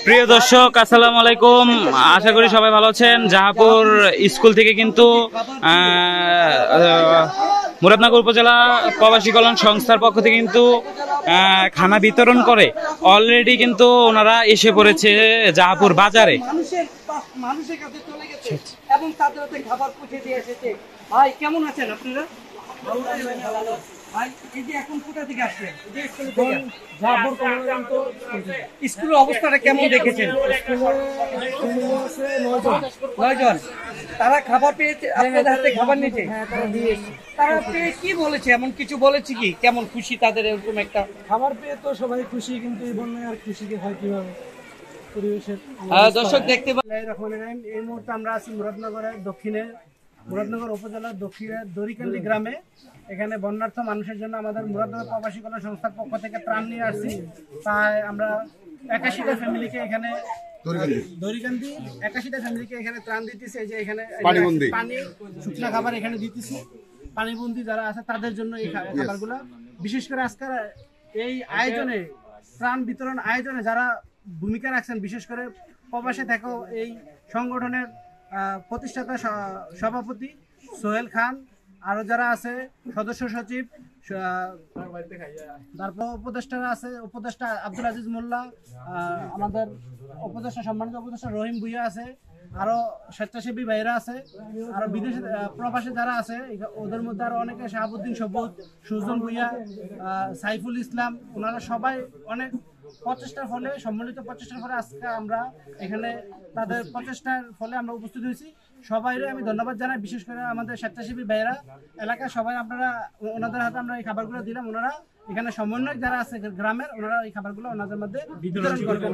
প্রিয় দর্শক, আসসালামু আলাইকুম। আশা করি সবাই ভালো আছেন। জাহাপুর স্কুল থেকে কিন্তু মুরাদনগর উপজেলা প্রবাসী কল্যাণ সংস্থার পক্ষ থেকে কিন্তু খানা বিতরণ করে অলরেডি কিন্তু ওনারা এসে পড়েছে জাহাপুর বাজারে। মানুষের কাছে চলে গেছে এবং তাদের হাতে খাবার পৌঁছে দিয়ে এসেছে। ভাই কেমন আছেন আপনারা? ভাই এই যে এখন কোথা থেকে আসছেন? স্কুলের অবস্থাটা কেমন দেখেছেন? 9 জন। তারা খাবার পেয়েছে, আপনাদের হাতে খাবার নিয়েছে? তারা পেয়ে কি বলেছে? এমন কিছু বলেছে কি? কেমন খুশি তাদের এরকম একটা খাবার পেয়ে? তো সবাই খুশি, কিন্তু এই বন্যায় আর খুশিকে হয় কিভাবে? দর্শক দেখতে এই মুহূর্তে আমরা আছি মুরাদনগরের দক্ষিণে, মুরাদনগর উপজেলার দক্ষিণে দরিকান্দি গ্রামে। এখানে বন্যার্থ মানুষের জন্য আমাদের মুরাদনগর প্রবাসী কল্যাণ সংস্থার পক্ষ থেকে ত্রাণ নিয়ে আসছি। তাই আমরা 81টা ফ্যামিলিকে এখানে দরিকান্দি 81টা ফ্যামিলিকে এখানে ত্রাণ দিতেছি। এই যে এখানে পানি, শুকনা খাবার এখানে দিতেছি। পানিবন্দী যারা আছে তাদের জন্য এই খাবারগুলো, বিশেষ করে আজকের এই আয়োজনে, ত্রাণ বিতরণ আয়োজনে যারা ভূমিকা রাখছেন, বিশেষ করে প্রবাসে থাকা এই সংগঠনের প্রতিষ্ঠাতা সভাপতি সোহেল খান, আরো যারা আছে সদস্য সচিব, তারপর উপদেষ্টারা আছে, উপদেষ্টা আব্দুল আজিজ মোল্লা, আমাদের উপদেষ্টা সম্মানিত উপদেষ্টা রহিম ভুইয়া আছে, আরো স্বেচ্ছাসেবী ভাইরা আছে, আরো বিদেশে প্রবাসে যারা আছে ওদের মধ্যে আরো অনেকে, শাহাবুদ্দিন সবুজ, সুজন ভুইয়া, সাইফুল ইসলাম, ওনারা সবাই অনেক প্রচেষ্টার ফলে, সম্মিলিত প্রচেষ্টার ফলে আজকে আমরা এখানে তাদের প্রচেষ্টার ফলে আমরা উপস্থিত হয়েছি। সবাইরে আমি ধন্যবাদ জানাই, বিশেষ করে আমাদের স্বেচ্ছাসেবী ভাইরা, এলাকার সবাই। আপনারা ওনাদের হাতে আমরা এই খাবারগুলো দিলাম। ওনারা এখানে সমন্বয়ক যারা আছে গ্রামের, ওনারা এই খাবারগুলো ওনাদের মধ্যে বিতরণ করবেন।